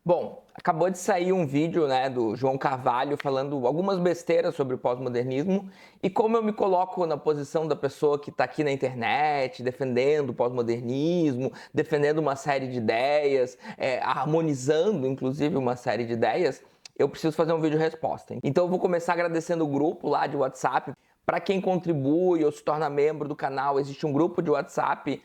Bom, acabou de sair um vídeo, né, do João Carvalho falando algumas besteiras sobre o pós-modernismo e como eu me coloco na posição da pessoa que está aqui na internet defendendo o pós-modernismo, defendendo uma série de ideias, harmonizando inclusive uma série de ideias. Eu preciso fazer um vídeo resposta. Então eu vou começar agradecendo o grupo lá de WhatsApp. Para quem contribui ou se torna membro do canal, existe um grupo de WhatsApp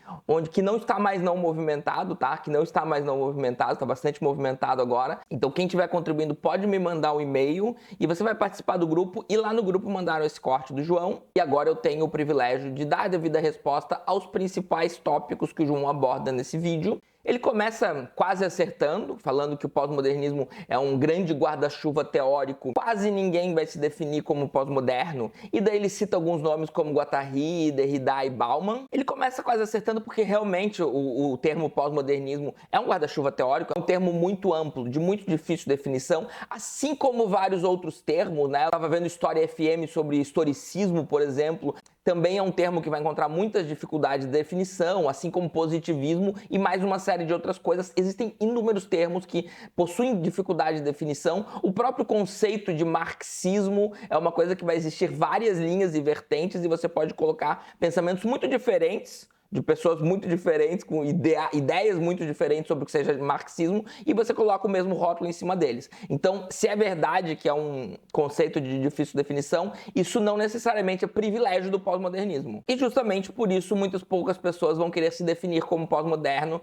que não está mais não movimentado, tá? Que não está mais não movimentado, está bastante movimentado agora. Então quem estiver contribuindo pode me mandar um e-mail e você vai participar do grupo. E lá no grupo mandaram esse corte do João e agora eu tenho o privilégio de dar a devida resposta aos principais tópicos que o João aborda nesse vídeo. Ele começa quase acertando, falando que o pós-modernismo é um grande guarda-chuva teórico, quase ninguém vai se definir como pós-moderno, e daí ele cita alguns nomes como Guattari, Derrida e Bauman. Ele começa quase acertando porque realmente o termo pós-modernismo é um guarda-chuva teórico, é um termo muito amplo, de muito difícil definição, assim como vários outros termos, né? Eu estava vendo História FM sobre historicismo, por exemplo, também é um termo que vai encontrar muitas dificuldades de definição, assim como positivismo e mais uma série de outras coisas. Existem inúmeros termos que possuem dificuldade de definição. O próprio conceito de marxismo é uma coisa que vai existir várias linhas e vertentes e você pode colocar pensamentos muito diferentes de pessoas muito diferentes, com ideias muito diferentes sobre o que seja marxismo, e você coloca o mesmo rótulo em cima deles. Então, se é verdade que é um conceito de difícil definição, isso não necessariamente é privilégio do pós-modernismo. E justamente por isso, muitas poucas pessoas vão querer se definir como pós-moderno,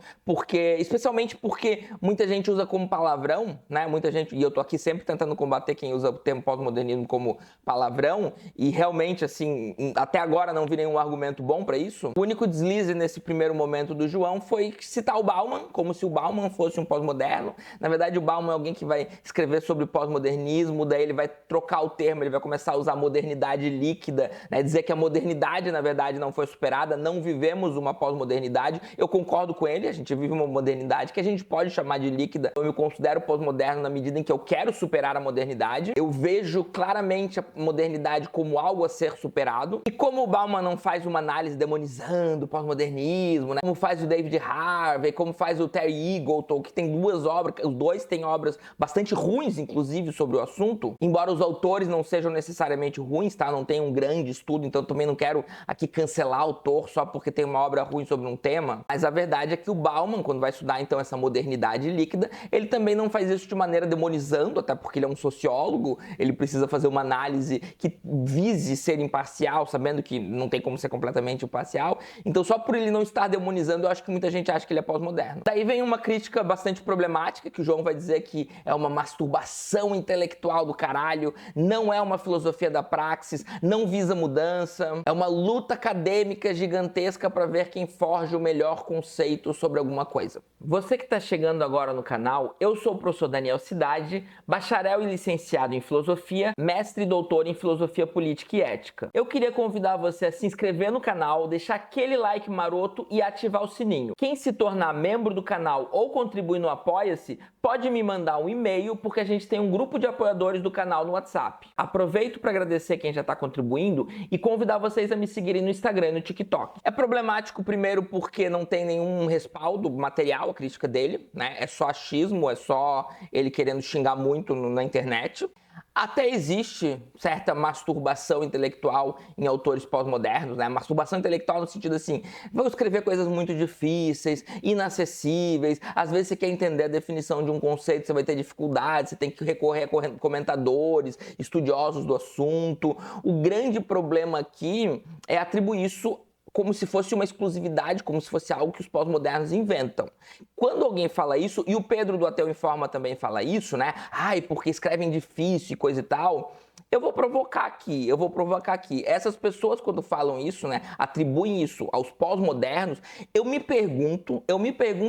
especialmente porque muita gente usa como palavrão, né? Muita gente, e eu tô aqui sempre tentando combater quem usa o termo pós-modernismo como palavrão, e realmente, assim, até agora não vi nenhum argumento bom para isso. O único deslize nesse primeiro momento do João foi citar o Bauman, como se o Bauman fosse um pós-moderno. Na verdade, o Bauman é alguém que vai escrever sobre pós-modernismo, daí ele vai trocar o termo, ele vai começar a usar modernidade líquida, né? Dizer que a modernidade, na verdade, não foi superada, não vivemos uma pós-modernidade. Eu concordo com ele, a gente vive uma modernidade que a gente pode chamar de líquida. Eu me considero pós-moderno na medida em que eu quero superar a modernidade. Eu vejo claramente a modernidade como algo a ser superado. E como o Bauman não faz uma análise demonizando o pós-modernismo, né? Como faz o David Harvey, como faz o Terry Eagleton, que tem duas obras, os dois têm obras bastante ruins, inclusive, sobre o assunto, embora os autores não sejam necessariamente ruins, tá? Não tem um grande estudo, então também não quero aqui cancelar o autor só porque tem uma obra ruim sobre um tema, mas a verdade é que o Bauman, quando vai estudar então essa modernidade líquida, ele também não faz isso de maneira demonizando, até porque ele é um sociólogo, ele precisa fazer uma análise que vise ser imparcial, sabendo que não tem como ser completamente imparcial, então só por ele não estar demonizando, eu acho que muita gente acha que ele é pós-moderno. Daí vem uma crítica bastante problemática, que o João vai dizer que é uma masturbação intelectual do caralho, não é uma filosofia da praxis, não visa mudança, é uma luta acadêmica gigantesca para ver quem forja o melhor conceito sobre alguma coisa. Você que está chegando agora no canal, eu sou o professor Daniel Cidade, bacharel e licenciado em filosofia, mestre e doutor em filosofia política e ética. Eu queria convidar você a se inscrever no canal, deixar aquele like maroto e ativar o sininho. Quem se tornar membro do canal ou contribuir no Apoia-se, pode me mandar um e-mail porque a gente tem um grupo de apoiadores do canal no WhatsApp. Aproveito para agradecer quem já está contribuindo e convidar vocês a me seguirem no Instagram e no TikTok. É problemático primeiro porque não tem nenhum respaldo material a crítica dele, né? É só achismo, é só ele querendo xingar muito na internet. Até existe certa masturbação intelectual em autores pós-modernos, né? Masturbação intelectual no sentido assim, vão escrever coisas muito difíceis, inacessíveis, às vezes você quer entender a definição de um conceito, você vai ter dificuldade, você tem que recorrer a comentadores, estudiosos do assunto. O grande problema aqui é atribuir isso como se fosse uma exclusividade, como se fosse algo que os pós-modernos inventam. Quando alguém fala isso, e o Pedro do Ateu Informa também fala isso, né? Ai, porque escrevem difícil e coisa e tal. Eu vou provocar aqui. Essas pessoas, quando falam isso, né, atribuem isso aos pós-modernos, eu me pergunto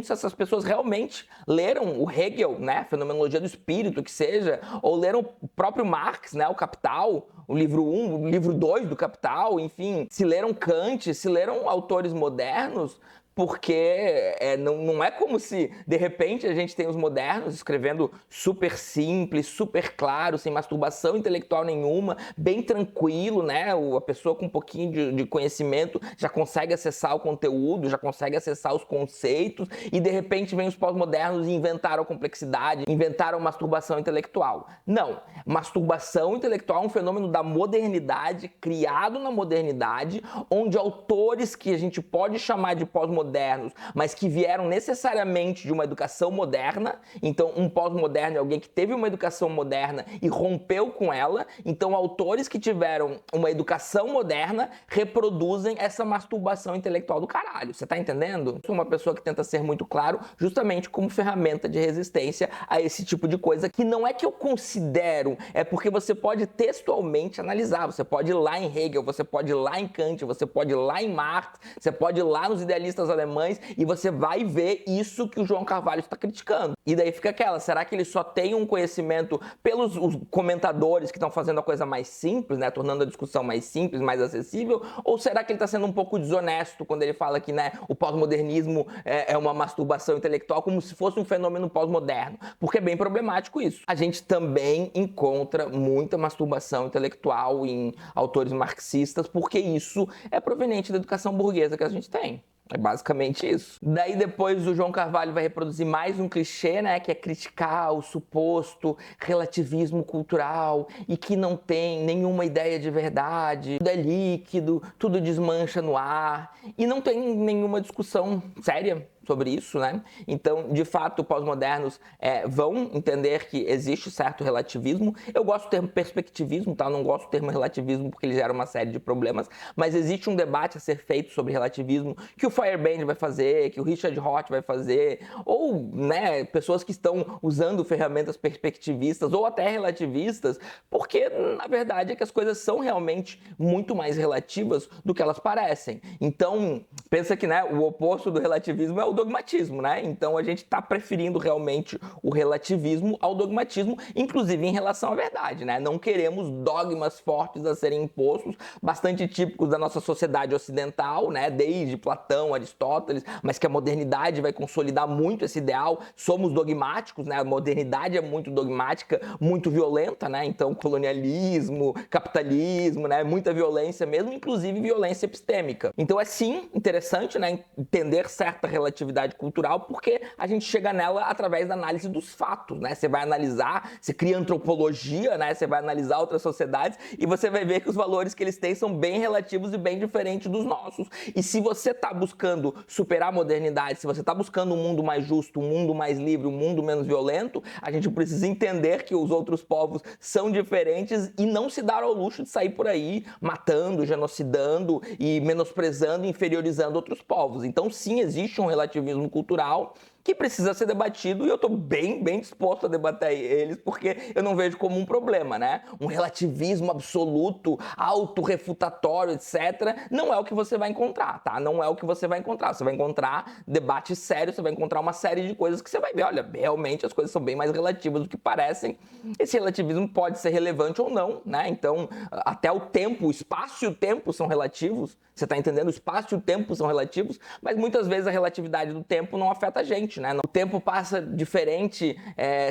se essas pessoas realmente leram o Hegel, né, Fenomenologia do Espírito, que seja, ou leram o próprio Marx, né, o Capital, o livro 1, o livro 2 do Capital, enfim, se leram Kant, se leram autores modernos, porque não é como se, de repente, a gente tem os modernos escrevendo super simples, super claro, sem masturbação intelectual nenhuma, bem tranquilo, né? A pessoa com um pouquinho de conhecimento já consegue acessar o conteúdo, já consegue acessar os conceitos, e de repente vem os pós-modernos e inventaram complexidade, inventaram masturbação intelectual. Não, masturbação intelectual é um fenômeno da modernidade, criado na modernidade, onde autores que a gente pode chamar de pós-modernos, mas que vieram necessariamente de uma educação moderna. Então, um pós-moderno é alguém que teve uma educação moderna e rompeu com ela. Então, autores que tiveram uma educação moderna reproduzem essa masturbação intelectual do caralho. Você tá entendendo? Sou uma pessoa que tenta ser muito claro, justamente como ferramenta de resistência a esse tipo de coisa, que não é que eu considero, é porque você pode textualmente analisar. Você pode ir lá em Hegel, você pode ir lá em Kant, você pode ir lá em Marx, você pode ir lá nos idealistas alemães e você vai ver isso que o João Carvalho está criticando. E daí fica aquela, será que ele só tem um conhecimento pelos os comentadores que estão fazendo a coisa mais simples, né, tornando a discussão mais simples, mais acessível? Ou será que ele está sendo um pouco desonesto quando ele fala que, né, o pós-modernismo é uma masturbação intelectual como se fosse um fenômeno pós-moderno? Porque é bem problemático isso. A gente também encontra muita masturbação intelectual em autores marxistas, porque isso é proveniente da educação burguesa que a gente tem. É basicamente isso. Daí depois o João Carvalho vai reproduzir mais um clichê, né, que é criticar o suposto relativismo cultural e que não tem nenhuma ideia de verdade, tudo é líquido, tudo desmancha no ar, e não tem nenhuma discussão séria sobre isso, né? Então, de fato, pós-modernos vão entender que existe certo relativismo. Eu gosto do termo perspectivismo, tá? Eu não gosto do termo relativismo porque ele gera uma série de problemas, mas existe um debate a ser feito sobre relativismo que o Feuerbach vai fazer, que o Richard Roth vai fazer, ou, né, pessoas que estão usando ferramentas perspectivistas ou até relativistas, porque, na verdade, é que as coisas são realmente muito mais relativas do que elas parecem. Então, pensa que, né, o oposto do relativismo é o dogmatismo, né? Então a gente está preferindo realmente o relativismo ao dogmatismo, inclusive em relação à verdade, né? Não queremos dogmas fortes a serem impostos, bastante típicos da nossa sociedade ocidental, né? Desde Platão, Aristóteles, mas que a modernidade vai consolidar muito esse ideal. Somos dogmáticos, né? A modernidade é muito dogmática, muito violenta, né? Então colonialismo, capitalismo, né? Muita violência mesmo, inclusive violência epistêmica. Então é sim interessante, né, entender certa relatividade cultural, porque a gente chega nela através da análise dos fatos, né? Você vai analisar, você cria antropologia, né? Você vai analisar outras sociedades e você vai ver que os valores que eles têm são bem relativos e bem diferentes dos nossos. E se você está buscando superar a modernidade, se você está buscando um mundo mais justo, um mundo mais livre, um mundo menos violento, a gente precisa entender que os outros povos são diferentes e não se dar ao luxo de sair por aí matando, genocidando e menosprezando, inferiorizando outros povos. Então, sim, existe um relativismo cultural que precisa ser debatido e eu estou bem disposto a debater eles, porque eu não vejo como um problema, né? Um relativismo absoluto, autorrefutatório, etc., não é o que você vai encontrar, tá? Não é o que você vai encontrar. Você vai encontrar debate sério, você vai encontrar uma série de coisas que você vai ver, olha, realmente as coisas são bem mais relativas do que parecem. Esse relativismo pode ser relevante ou não, né? Então, até o tempo, o espaço e o tempo são relativos, você tá entendendo? O espaço e o tempo são relativos, mas muitas vezes a relatividade do tempo não afeta a gente, né? O tempo passa diferente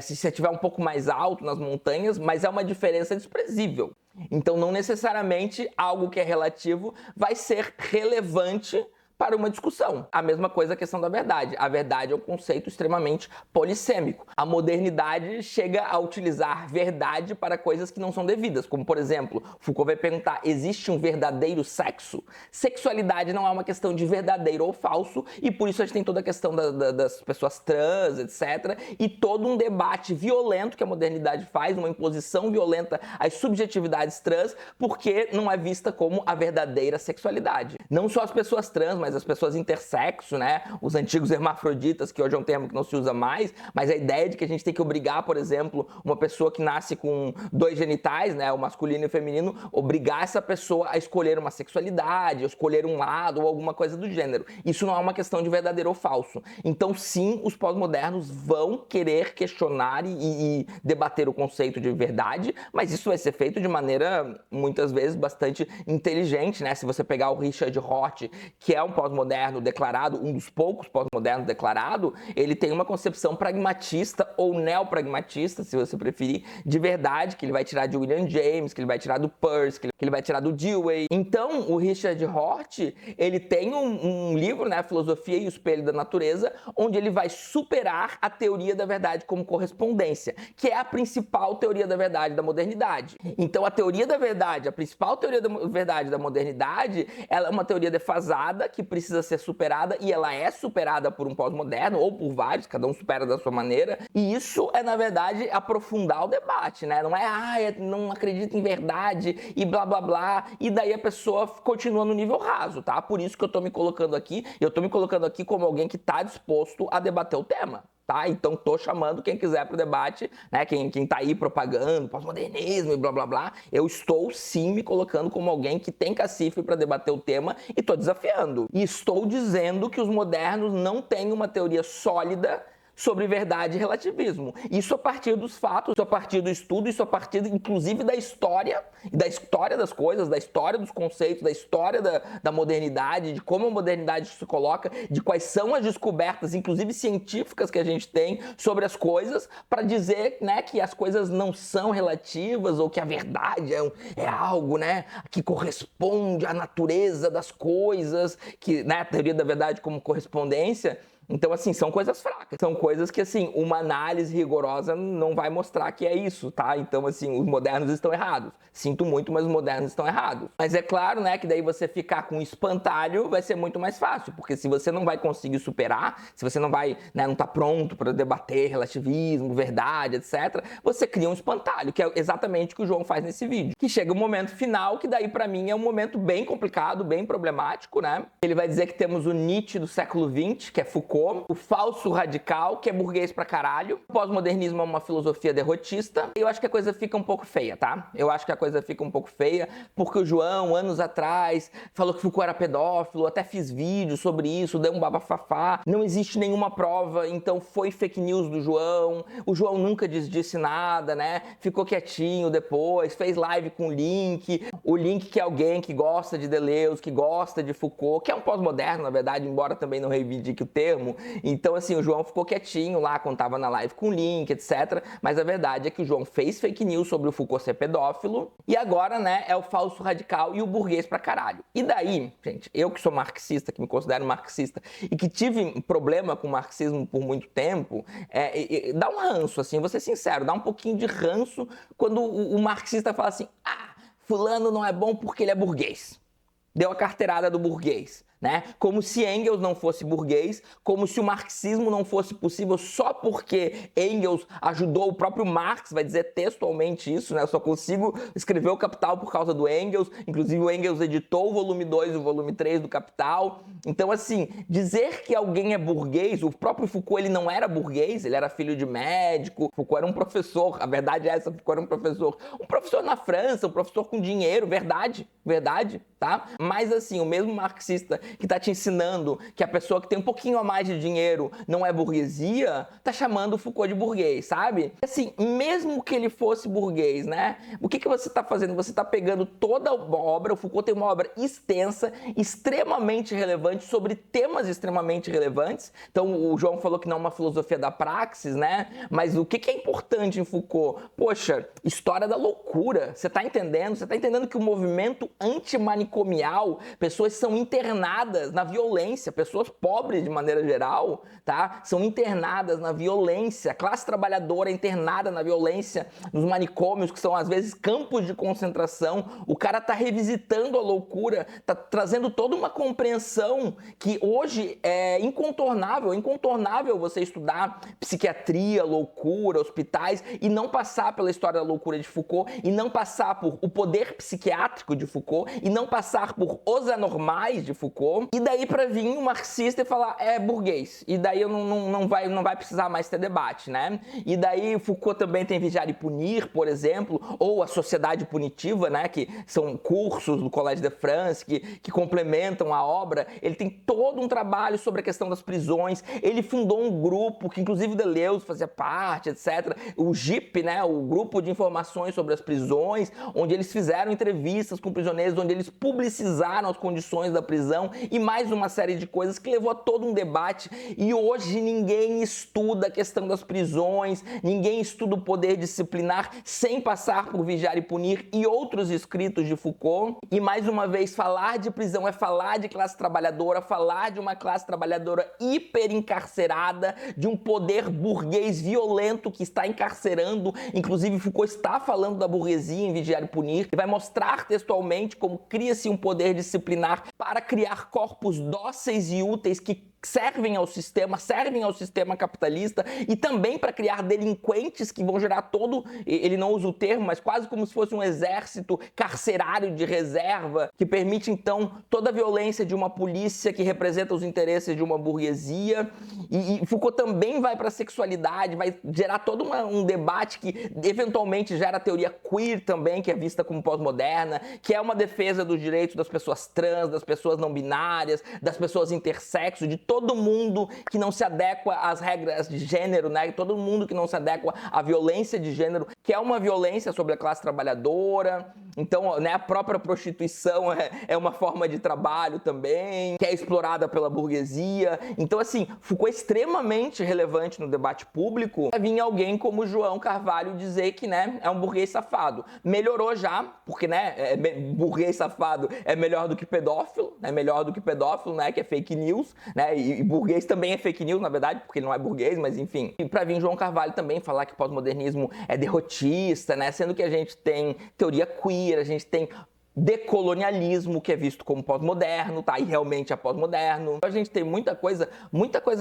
se você estiver um pouco mais alto nas montanhas, mas é uma diferença desprezível. Então, não necessariamente algo que é relativo vai ser relevante para uma discussão. A mesma coisa a questão da verdade. A verdade é um conceito extremamente polissêmico. A modernidade chega a utilizar verdade para coisas que não são devidas, como, por exemplo, Foucault vai perguntar, existe um verdadeiro sexo? Sexualidade não é uma questão de verdadeiro ou falso, e por isso a gente tem toda a questão das pessoas trans, etc., e todo um debate violento que a modernidade faz, uma imposição violenta às subjetividades trans, porque não é vista como a verdadeira sexualidade. Não só as pessoas trans, mas as pessoas intersexo, né? Os antigos hermafroditas, que hoje é um termo que não se usa mais, mas a ideia de que a gente tem que obrigar, por exemplo, uma pessoa que nasce com dois genitais, né? O masculino e o feminino, obrigar essa pessoa a escolher uma sexualidade, ou escolher um lado, ou alguma coisa do gênero. Isso não é uma questão de verdadeiro ou falso. Então, sim, os pós-modernos vão querer questionar e debater o conceito de verdade, mas isso vai ser feito de maneira, muitas vezes, bastante inteligente, né? Se você pegar o Richard Roth, que é um pós-moderno declarado, um dos poucos pós-modernos declarado, ele tem uma concepção pragmatista ou neopragmatista, se você preferir, de verdade, que ele vai tirar de William James, que ele vai tirar do Peirce, que ele vai tirar do Dewey. Então, o Richard Hort, ele tem um livro, né, Filosofia e o Espelho da Natureza, onde ele vai superar a teoria da verdade como correspondência, que é a principal teoria da verdade da modernidade. Então, a teoria da verdade, a principal teoria da verdade da modernidade, ela é uma teoria defasada que precisa ser superada, e ela é superada por um pós-moderno ou por vários, cada um supera da sua maneira, e isso é, na verdade, aprofundar o debate, né? Não é, não acredito em verdade e blá blá blá, e daí a pessoa continua no nível raso, tá? Por isso que eu tô me colocando aqui, como alguém que tá disposto a debater o tema. Tá? Então tô chamando quem quiser pro debate, né? Quem tá aí propagando pós-modernismo e blá blá blá, eu estou sim me colocando como alguém que tem cacife para debater o tema e tô desafiando. E estou dizendo que os modernos não têm uma teoria sólida sobre verdade e relativismo. Isso a partir dos fatos, isso a partir do estudo, isso a partir, inclusive, da história das coisas, da história dos conceitos, da história da modernidade, de como a modernidade se coloca, de quais são as descobertas, inclusive científicas, que a gente tem sobre as coisas, para dizer, né, que as coisas não são relativas ou que a verdade é algo, né, que corresponde à natureza das coisas, que, né, a teoria da verdade como correspondência. Então, assim, são coisas fracas. São coisas que, assim, uma análise rigorosa não vai mostrar que é isso, tá? Então, assim, os modernos estão errados. Sinto muito, mas os modernos estão errados. Mas é claro, né, que daí você ficar com espantalho vai ser muito mais fácil, porque se você não vai conseguir superar, se você não vai, né, não tá pronto para debater relativismo, verdade, etc., você cria um espantalho, que é exatamente o que o João faz nesse vídeo. Que chega o momento final, que daí, pra mim, é um momento bem complicado, bem problemático, né? Ele vai dizer que temos o Nietzsche do século XX, que é Foucault, o falso radical, que é burguês pra caralho. O pós-modernismo é uma filosofia derrotista. Eu acho que a coisa fica um pouco feia, tá? Eu acho que a coisa fica um pouco feia, porque o João, anos atrás, falou que Foucault era pedófilo, até fiz vídeo sobre isso, deu um babafafá. Não existe nenhuma prova, então foi fake news do João. O João nunca disse nada, né? Ficou quietinho depois, fez live com o link que é alguém que gosta de Deleuze, que gosta de Foucault, que é um pós-moderno, na verdade, embora também não reivindique o termo. Então, assim, o João ficou quietinho lá quando tava na live com o link, etc. Mas a verdade é que o João fez fake news sobre o Foucault ser pedófilo e agora, né, é o falso radical e o burguês pra caralho. E daí, gente, eu que sou marxista, que me considero marxista e que tive problema com o marxismo por muito tempo, dá um ranço, assim, vou ser sincero, dá um pouquinho de ranço quando o marxista fala assim, fulano não é bom porque ele é burguês. Deu a carteirada do burguês, né? Como se Engels não fosse burguês, como se o marxismo não fosse possível só porque Engels ajudou o próprio Marx, vai dizer textualmente isso, né? Eu só consigo escrever o Capital por causa do Engels, inclusive o Engels editou o volume 2 e o volume 3 do Capital. Então, assim, dizer que alguém é burguês, o próprio Foucault, ele não era burguês, ele era filho de médico, Foucault era um professor, a verdade é essa, Foucault era um professor na França, um professor com dinheiro, verdade, tá? Mas, assim, o mesmo marxista que tá te ensinando que a pessoa que tem um pouquinho a mais de dinheiro não é burguesia, tá chamando o Foucault de burguês, sabe? Assim, mesmo que ele fosse burguês, né? O que você tá fazendo? Você tá pegando toda a obra, o Foucault tem uma obra extensa, extremamente relevante, sobre temas extremamente relevantes. Então, o João falou que não é uma filosofia da praxis, né? Mas o que é importante em Foucault? Poxa, história da loucura. Você tá entendendo? Você tá entendendo que o movimento antimanicomial, pessoas são internadas na violência, pessoas pobres de maneira geral, tá? São internadas na violência, a classe trabalhadora é internada na violência, nos manicômios, que são às vezes campos de concentração. O cara tá revisitando a loucura, tá trazendo toda uma compreensão que hoje é incontornável você estudar psiquiatria, loucura, hospitais e não passar pela história da loucura de Foucault, e não passar por o poder psiquiátrico de Foucault, e não passar por os anormais de Foucault, e daí pra vir um marxista e falar, é burguês, e daí não vai precisar mais ter debate, né? E daí Foucault também tem Vigiar e Punir, por exemplo, ou a Sociedade Punitiva, né, que são cursos do Collège de France que complementam a obra. Ele tem todo um trabalho sobre a questão das prisões, ele fundou um grupo que inclusive Deleuze fazia parte, etc. O GIP, né, o Grupo de Informações sobre as Prisões, onde eles fizeram entrevistas com prisioneiros, onde eles publicizaram as condições da prisão, e mais uma série de coisas que levou a todo um debate. E hoje ninguém estuda a questão das prisões, ninguém estuda o poder disciplinar sem passar por Vigiar e Punir e outros escritos de Foucault. E mais uma vez, falar de prisão é falar de classe trabalhadora, falar de uma classe trabalhadora hiperencarcerada, de um poder burguês violento que está encarcerando. Inclusive, Foucault está falando da burguesia em Vigiar e Punir, e vai mostrar textualmente como cria-se um poder disciplinar para criar corpos dóceis e úteis que servem ao sistema capitalista, e também para criar delinquentes que vão gerar todo, ele não usa o termo, mas quase como se fosse um exército carcerário de reserva, que permite então toda a violência de uma polícia que representa os interesses de uma burguesia. E Foucault também vai para a sexualidade, vai gerar todo um debate que eventualmente gera a teoria queer também, que é vista como pós-moderna, que é uma defesa dos direitos das pessoas trans, das pessoas não binárias, das pessoas intersexo, de todo mundo que não se adequa às regras de gênero, né? Todo mundo que não se adequa à violência de gênero, que é uma violência sobre a classe trabalhadora. Então, né, a própria prostituição é uma forma de trabalho também, que é explorada pela burguesia. Então, assim, Foucault é extremamente relevante no debate público. Vinha alguém como João Carvalho dizer que, né, é um burguês safado. Melhorou já, porque, né, burguês safado é melhor do que pedófilo, né, que é fake news, né, e burguês também é fake news, na verdade, porque ele não é burguês, mas enfim. E pra vir João Carvalho também falar que o pós-modernismo é derrotista, né, sendo que a gente tem teoria queer, a gente tem decolonialismo, que é visto como pós-moderno, tá? E realmente é pós-moderno. A gente tem muita coisa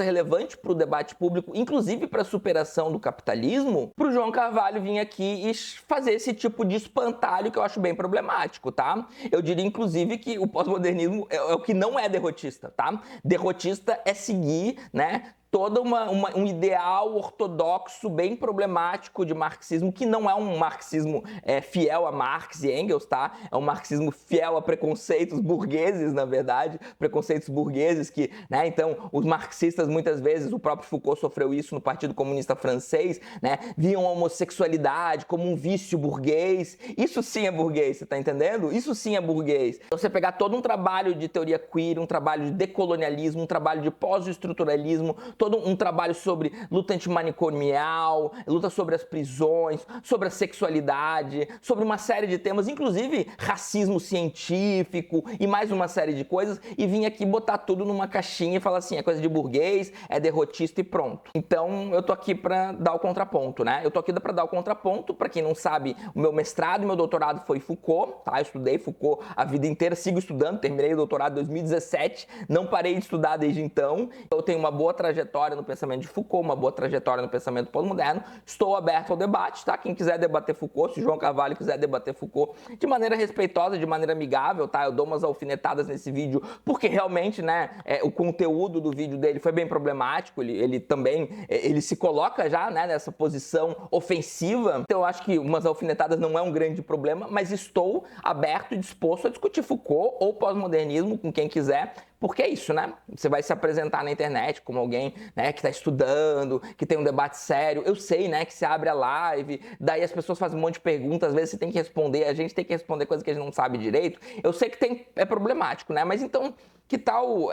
relevante para o debate público, inclusive para a superação do capitalismo, para o João Carvalho vir aqui e fazer esse tipo de espantalho que eu acho bem problemático, tá? Eu diria, inclusive, que o pós-modernismo é o que não é derrotista, tá? Derrotista é seguir, né, todo um ideal ortodoxo bem problemático de marxismo, que não é um marxismo fiel a Marx e Engels, tá? É um marxismo fiel a preconceitos burgueses, na verdade, preconceitos burgueses que, né, então, os marxistas muitas vezes, o próprio Foucault sofreu isso no Partido Comunista Francês, né, viam a homossexualidade como um vício burguês. Isso sim é burguês, você tá entendendo? Isso sim é burguês. Então, você pegar todo um trabalho de teoria queer, um trabalho de decolonialismo, um trabalho de pós-estruturalismo, todo um trabalho sobre luta antimanicomial, luta sobre as prisões, sobre a sexualidade, sobre uma série de temas, inclusive racismo científico e mais uma série de coisas, e vim aqui botar tudo numa caixinha e falar assim, é coisa de burguês, é derrotista e pronto. Então eu tô aqui pra dar o contraponto, né? Eu tô aqui pra dar o contraponto. Pra quem não sabe, o meu mestrado e meu doutorado foi Foucault, tá? Eu estudei Foucault a vida inteira, sigo estudando, terminei o doutorado em 2017, não parei de estudar desde então. Eu tenho uma boa trajetória no pensamento de Foucault, uma boa trajetória no pensamento pós-moderno. Estou aberto ao debate, tá? Quem quiser debater Foucault, se João Carvalho quiser debater Foucault de maneira respeitosa, de maneira amigável, tá? Eu dou umas alfinetadas nesse vídeo, porque realmente, né, o conteúdo do vídeo dele foi bem problemático, ele também, ele se coloca já, né, nessa posição ofensiva. Então eu acho que umas alfinetadas não é um grande problema, mas estou aberto e disposto a discutir Foucault ou pós-modernismo com quem quiser, porque é isso, né? Você vai se apresentar na internet como alguém, né, que está estudando, que tem um debate sério. Eu sei, né, que você abre a live, daí as pessoas fazem um monte de perguntas, às vezes você tem que responder, a gente tem que responder coisas que a gente não sabe direito. Eu sei que é problemático, né? Mas então, que tal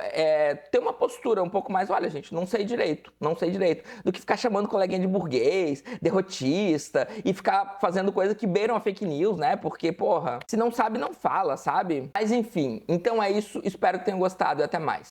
ter uma postura um pouco mais, olha, gente, não sei direito, do que ficar chamando coleguinha de burguês, derrotista, e ficar fazendo coisas que beiram a fake news, né? Porque, porra, se não sabe, não fala, sabe? Mas enfim, então é isso, espero que tenham gostado e até mais.